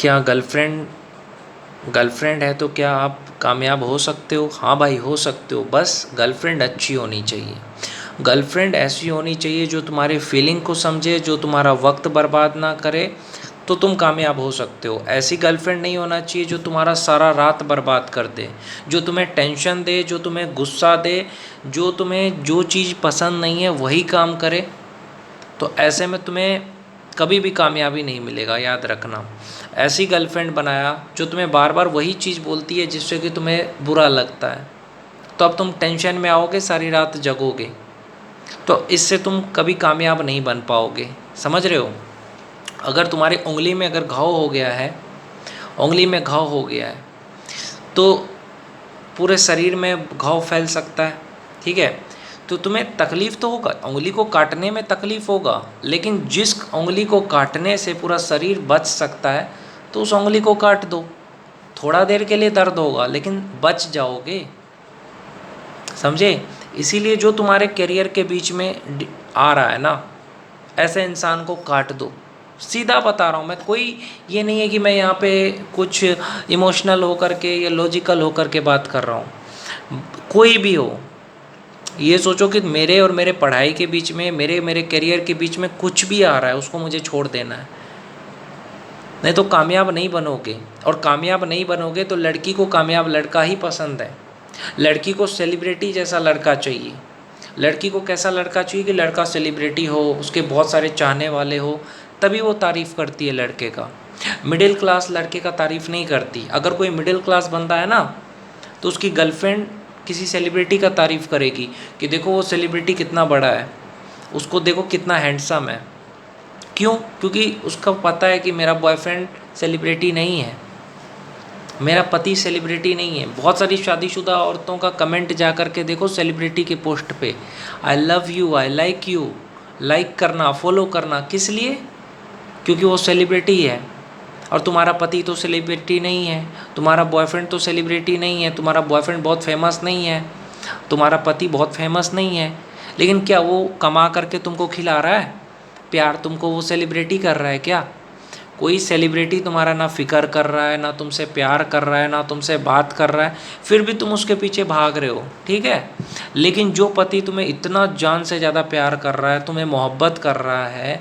क्या girlfriend girlfriend है तो क्या आप कामयाब हो सकते हो? हाँ भाई, हो सकते हो, बस गर्लफ्रेंड अच्छी होनी चाहिए। गर्लफ्रेंड ऐसी होनी चाहिए जो तुम्हारे फीलिंग को समझे, जो तुम्हारा वक्त बर्बाद ना करे, तो तुम कामयाब हो सकते हो। ऐसी गर्लफ्रेंड नहीं होना चाहिए जो तुम्हारा सारा रात बर्बाद कर दे, जो तुम्हें टेंशन दे, जो तुम्हें गुस्सा दे, जो तुम्हें जो चीज़ पसंद नहीं है वही काम करे। तो ऐसे में तुम्हें कभी भी कामयाबी नहीं मिलेगा, याद रखना। ऐसी गर्लफ्रेंड बनाया जो तुम्हें बार बार वही चीज़ बोलती है जिससे कि तुम्हें बुरा लगता है, तो अब तुम टेंशन में आओगे, सारी रात जगोगे, तो इससे तुम कभी कामयाब नहीं बन पाओगे। समझ रहे हो? अगर तुम्हारी उंगली में अगर घाव हो गया है, उंगली में घाव हो गया है, तो पूरे शरीर में घाव फैल सकता है, ठीक है? तो तुम्हें तकलीफ़ तो होगा, उंगली को काटने में तकलीफ़ होगा, लेकिन जिस उंगली को काटने से पूरा शरीर बच सकता है, तो उस उंगली को काट दो। थोड़ा देर के लिए दर्द होगा, लेकिन बच जाओगे। समझे? इसीलिए जो तुम्हारे करियर के बीच में आ रहा है ना, ऐसे इंसान को काट दो। सीधा बता रहा हूँ मैं, कोई ये नहीं है कि मैं यहाँ पे कुछ इमोशनल होकर के या लॉजिकल होकर के बात कर रहा हूँ। कोई भी हो, ये सोचो कि मेरे और मेरे पढ़ाई के बीच में, मेरे मेरे करियर के बीच में कुछ भी आ रहा है, उसको मुझे छोड़ देना है, नहीं तो कामयाब नहीं बनोगे। और कामयाब नहीं बनोगे तो लड़की को कामयाब लड़का ही पसंद है। लड़की को सेलिब्रिटी जैसा लड़का चाहिए। लड़की को कैसा लड़का चाहिए कि लड़का सेलिब्रिटी हो, उसके बहुत सारे चाहने वाले हो, तभी वो तारीफ़ करती है लड़के का। मिडिल क्लास लड़के का तारीफ़ नहीं करती। अगर कोई मिडिल क्लास बंदा है ना, तो उसकी गर्लफ्रेंड किसी सेलिब्रिटी का तारीफ़ करेगी कि देखो वो सेलिब्रिटी कितना बड़ा है, उसको देखो कितना हैंडसम है। क्यों? क्योंकि उसका पता है कि मेरा बॉयफ्रेंड सेलिब्रिटी नहीं है, मेरा पति सेलिब्रिटी नहीं है। बहुत सारी शादीशुदा औरतों का कमेंट जा कर के देखो सेलिब्रिटी के पोस्ट पे, I love you, I like you, like करना, फॉलो करना, किस लिए? क्योंकि वो सेलिब्रिटी है। और तुम्हारा पति तो सेलिब्रिटी नहीं है, तुम्हारा बॉयफ्रेंड तो सेलिब्रिटी नहीं है, तुम्हारा बॉयफ्रेंड बहुत फेमस नहीं है, तुम्हारा पति बहुत फेमस नहीं है, लेकिन क्या वो कमा करके तुमको खिला रहा है? प्यार तुमको वो सेलिब्रिटी कर रहा है क्या? कोई सेलिब्रिटी तुम्हारा ना फ़िक्र कर रहा है, ना तुमसे प्यार कर रहा है, ना तुमसे बात कर रहा है, फिर भी तुम उसके पीछे भाग रहे हो, ठीक है? लेकिन जो पति तुम्हें इतना जान से ज़्यादा प्यार कर रहा है, तुम्हें मोहब्बत कर रहा है,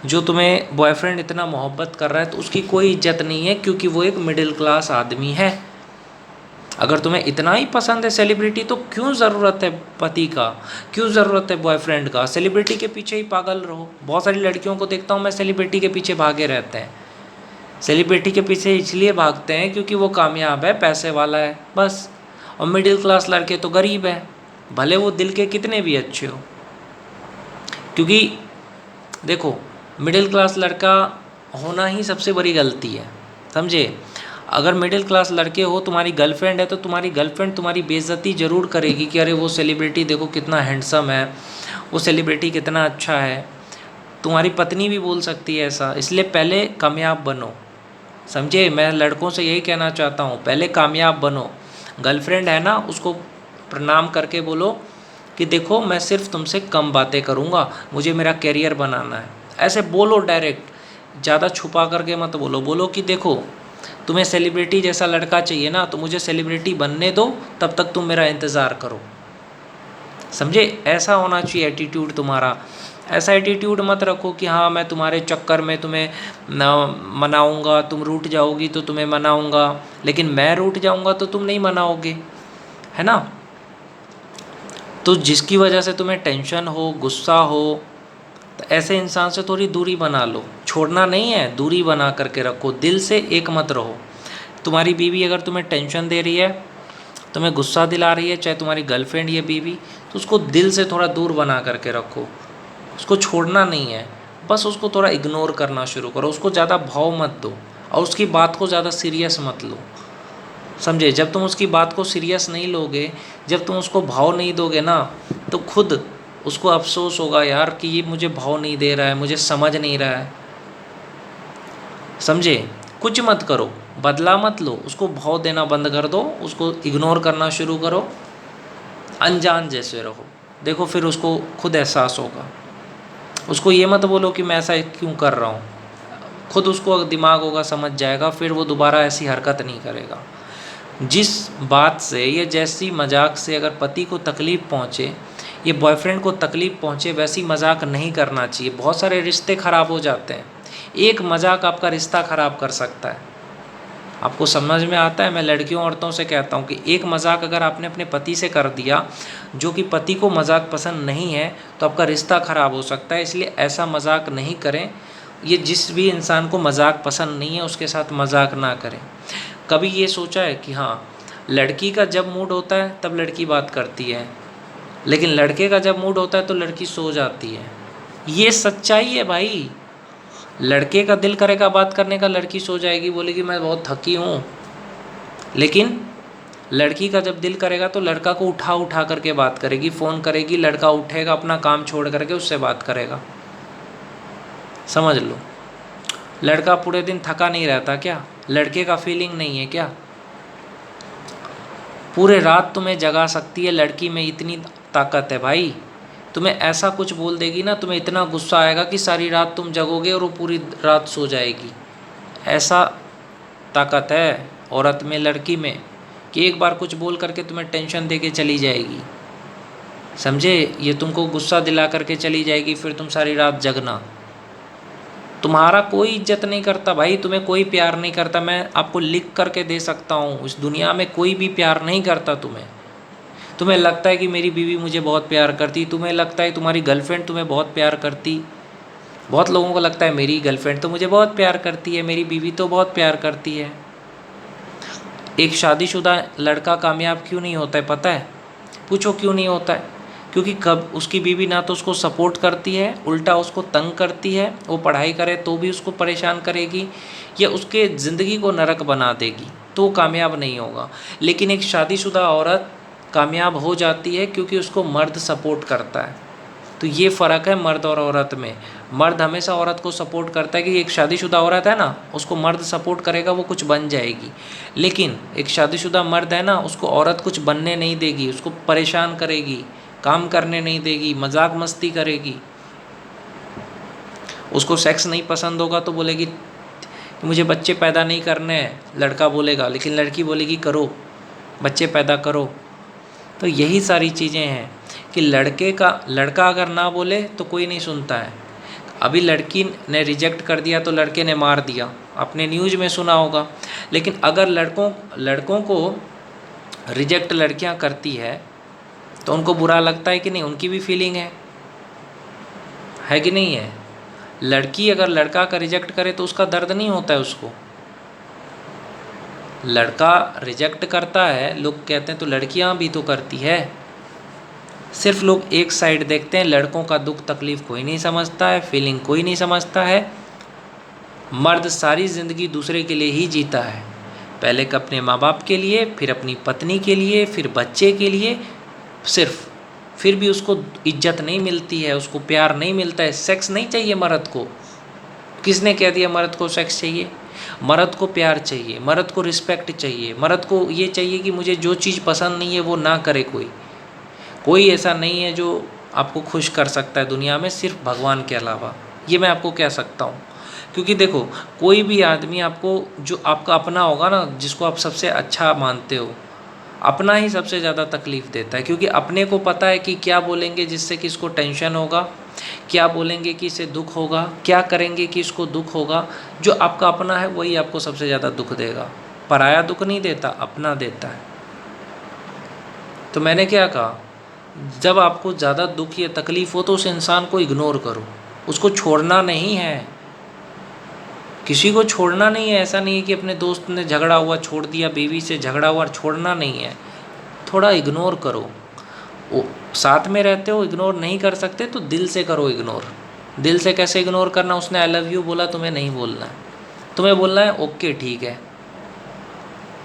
जो तुम्हें बॉयफ्रेंड इतना मोहब्बत कर रहा है, तो उसकी कोई इज्जत नहीं है, क्योंकि वो एक मिडिल क्लास आदमी है। अगर तुम्हें इतना ही पसंद है सेलिब्रिटी, तो क्यों ज़रूरत है पति का, क्यों ज़रूरत है बॉयफ्रेंड का? सेलिब्रिटी के पीछे ही पागल रहो। बहुत सारी लड़कियों को देखता हूँ मैं, सेलिब्रिटी के पीछे भागे रहते हैं। सेलिब्रिटी के पीछे इसलिए भागते हैं क्योंकि वो कामयाब है, पैसे वाला है, बस। और मिडिल क्लास लड़के तो गरीब हैं, भले वो दिल के कितने भी अच्छे हो। क्योंकि देखो, मिडिल क्लास लड़का होना ही सबसे बड़ी गलती है, समझे? अगर मिडिल क्लास लड़के हो, तुम्हारी गर्लफ्रेंड है, तो तुम्हारी गर्लफ्रेंड तुम्हारी बेइज्जती ज़रूर करेगी कि अरे वो सेलिब्रिटी देखो कितना हैंडसम है, वो सेलिब्रिटी कितना अच्छा है। तुम्हारी पत्नी भी बोल सकती है ऐसा। इसलिए पहले कामयाब बनो, समझे? मैं लड़कों से यही कहना चाहता हूँ, पहले कामयाब बनो। गर्लफ्रेंड है ना, उसको प्रणाम करके बोलो कि देखो मैं सिर्फ तुमसे कम बातें करूँगा, मुझे मेरा करियर बनाना है। ऐसे बोलो डायरेक्ट, ज़्यादा छुपा करके मत बोलो। बोलो कि देखो तुम्हें सेलिब्रिटी जैसा लड़का चाहिए ना, तो मुझे सेलिब्रिटी बनने दो, तब तक तुम मेरा इंतज़ार करो। समझे? ऐसा होना चाहिए एटीट्यूड तुम्हारा। ऐसा एटीट्यूड मत रखो कि हाँ मैं तुम्हारे चक्कर में तुम्हें मनाऊंगा, तुम रूठ जाओगी तो तुम्हें मनाऊंगा, लेकिन मैं रूठ जाऊंगा तो तुम नहीं मनाओगे, है ना? तो जिसकी वजह से तुम्हें टेंशन हो, गुस्सा हो, तो ऐसे इंसान से थोड़ी दूरी बना लो। छोड़ना नहीं है, दूरी बना करके रखो, दिल से एक मत रहो। तुम्हारी बीवी अगर तुम्हें टेंशन दे रही है, तुम्हें गुस्सा दिला रही है, चाहे तुम्हारी गर्लफ्रेंड या बीवी, तो उसको दिल से थोड़ा दूर बना करके रखो। उसको छोड़ना नहीं है, बस उसको थोड़ा इग्नोर करना शुरू करो, उसको ज़्यादा भाव मत दो और उसकी बात को ज़्यादा सीरियस मत लो, समझे? जब तुम उसकी बात को सीरियस नहीं लोगे, जब तुम उसको भाव नहीं दोगे ना, तो खुद उसको अफसोस होगा यार कि ये मुझे भाव नहीं दे रहा है, मुझे समझ नहीं रहा है, समझे? कुछ मत करो, बदला मत लो, उसको भाव देना बंद कर दो, उसको इग्नोर करना शुरू करो, अनजान जैसे रहो। देखो फिर उसको खुद एहसास होगा। उसको ये मत बोलो कि मैं ऐसा क्यों कर रहा हूँ, खुद उसको दिमाग होगा समझ जाएगा, फिर वो दोबारा ऐसी हरकत नहीं करेगा। जिस बात से या जैसी मजाक से अगर पति को तकलीफ़ पहुँचे, ये बॉयफ्रेंड को तकलीफ़ पहुँचे, वैसी मजाक नहीं करना चाहिए। बहुत सारे रिश्ते ख़राब हो जाते हैं, एक मजाक आपका रिश्ता ख़राब कर सकता है। आपको समझ में आता है? मैं लड़कियों औरतों से कहता हूँ कि एक मजाक अगर आपने अपने पति से कर दिया, जो कि पति को मजाक पसंद नहीं है, तो आपका रिश्ता ख़राब हो सकता है। इसलिए ऐसा मजाक नहीं करें। ये जिस भी इंसान को मजाक पसंद नहीं है उसके साथ मजाक ना करें। कभी ये सोचा है कि हाँ, लड़की का जब मूड होता है तब लड़की बात करती है, लेकिन लड़के का जब मूड होता है तो लड़की सो जाती है। ये सच्चाई है भाई। लड़के का दिल करेगा बात करने का, लड़की सो जाएगी, बोलेगी मैं बहुत थकी हूँ। लेकिन लड़की का जब दिल करेगा तो लड़का को उठा उठा करके बात करेगी, फ़ोन करेगी, लड़का उठेगा, अपना काम छोड़ करके उससे बात करेगा। समझ लो, लड़का पूरे दिन थका नहीं रहता क्या? लड़के का फीलिंग नहीं है क्या? पूरे रात तुम्हें जगा सकती है लड़की में, इतनी ताकत है भाई। तुम्हें ऐसा कुछ बोल देगी ना, तुम्हें इतना गुस्सा आएगा कि सारी रात तुम जगोगे और वो पूरी रात सो जाएगी। ऐसा ताकत है औरत में, लड़की में, कि एक बार कुछ बोल करके तुम्हें टेंशन दे के चली जाएगी। समझे? ये तुमको गुस्सा दिला करके चली जाएगी, फिर तुम सारी रात जगना। तुम्हारा कोई इज्जत नहीं करता भाई, तुम्हें कोई प्यार नहीं करता। मैं आपको लिख करके दे सकता हूँ, इस दुनिया में कोई भी प्यार नहीं करता तुम्हें। तुम्हें लगता है कि मेरी बीवी मुझे बहुत प्यार करती, तुम्हें लगता है तुम्हारी गर्लफ्रेंड तुम्हें बहुत प्यार करती। बहुत लोगों को लगता है मेरी गर्लफ्रेंड तो मुझे बहुत प्यार करती है, मेरी बीवी तो बहुत प्यार करती है। एक शादीशुदा लड़का कामयाब क्यों नहीं होता है पता है? पूछो क्यों नहीं होता है? क्योंकि कब उसकी बीवी ना तो उसको सपोर्ट करती है, उल्टा उसको तंग करती है। वो पढ़ाई करे तो भी उसको परेशान करेगी, या उसके ज़िंदगी को नरक बना देगी, तो कामयाब नहीं होगा। लेकिन एक शादीशुदा औरत कामयाब हो जाती है क्योंकि उसको मर्द सपोर्ट करता है। तो ये फ़र्क है मर्द और औरत में। मर्द हमेशा औरत को सपोर्ट करता है कि एक शादीशुदा औरत है ना, उसको मर्द सपोर्ट करेगा, वो कुछ बन जाएगी। लेकिन एक शादीशुदा मर्द है ना, उसको औरत कुछ बनने नहीं देगी, उसको परेशान करेगी, काम करने नहीं देगी, मजाक मस्ती करेगी। उसको सेक्स नहीं पसंद होगा तो बोलेगी कि मुझे बच्चे पैदा नहीं करने हैं, लड़का बोलेगा। लेकिन लड़की बोलेगी करो, बच्चे पैदा करो। तो यही सारी चीज़ें हैं कि लड़का अगर ना बोले तो कोई नहीं सुनता है। अभी लड़की ने रिजेक्ट कर दिया तो लड़के ने मार दिया, आपने न्यूज़ में सुना होगा। लेकिन अगर लड़कों को रिजेक्ट लड़कियां करती है तो उनको बुरा लगता है कि नहीं? उनकी भी फीलिंग है कि नहीं है? लड़की अगर लड़का का रिजेक्ट करे तो उसका दर्द नहीं होता है उसको। लड़का रिजेक्ट करता है, लोग कहते हैं तो लड़कियां भी तो करती है। सिर्फ लोग एक साइड देखते हैं, लड़कों का दुख तकलीफ़ कोई नहीं समझता है, फीलिंग कोई नहीं समझता है। मर्द सारी ज़िंदगी दूसरे के लिए ही जीता है, पहले अपने माँ बाप के लिए, फिर अपनी पत्नी के लिए, फिर बच्चे के लिए सिर्फ। फिर भी उसको इज्जत नहीं मिलती है, उसको प्यार नहीं मिलता है। सेक्स नहीं चाहिए मर्द को। किसने कह दिया मर्द को सेक्स चाहिए? मर्द को प्यार चाहिए, मर्द को रिस्पेक्ट चाहिए, मर्द को ये चाहिए कि मुझे जो चीज़ पसंद नहीं है वो ना करे कोई ऐसा नहीं है जो आपको खुश कर सकता है दुनिया में, सिर्फ भगवान के अलावा। ये मैं आपको कह सकता हूँ। क्योंकि देखो, कोई भी आदमी आपको, जो आपका अपना होगा ना, जिसको आप सबसे अच्छा मानते हो, अपना ही सबसे ज़्यादा तकलीफ़ देता है। क्योंकि अपने को पता है कि क्या बोलेंगे जिससे कि इसको टेंशन होगा, क्या बोलेंगे कि इसे दुख होगा, क्या करेंगे कि इसको दुख होगा। जो आपका अपना है वही आपको सबसे ज़्यादा दुख देगा। पराया दुख नहीं देता, अपना देता है। तो मैंने क्या कहा, जब आपको ज़्यादा दुख या तकलीफ़ हो तो उस इंसान को इग्नोर करो, उसको छोड़ना नहीं है। किसी को छोड़ना नहीं है। ऐसा नहीं है कि अपने दोस्त ने झगड़ा हुआ छोड़ दिया, बीवी से झगड़ा हुआ छोड़ना नहीं है। थोड़ा इग्नोर करो। वो साथ में रहते हो, इग्नोर नहीं कर सकते तो दिल से करो इग्नोर। दिल से कैसे इग्नोर करना? उसने आई लव यू बोला, तुम्हें नहीं बोलना है। तुम्हें बोलना है ओके ठीक है,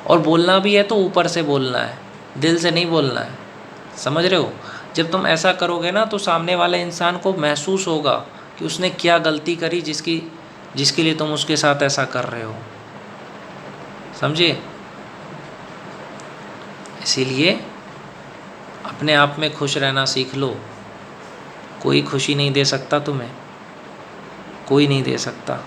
और बोलना भी है तो ऊपर से बोलना है, दिल से नहीं बोलना है। समझ रहे हो? जब तुम ऐसा करोगे ना तो सामने वाले इंसान को महसूस होगा कि उसने क्या गलती करी जिसके लिए तुम उसके साथ ऐसा कर रहे हो। समझे? इसीलिए अपने आप में खुश रहना सीख लो। कोई खुशी नहीं दे सकता तुम्हें, कोई नहीं दे सकता।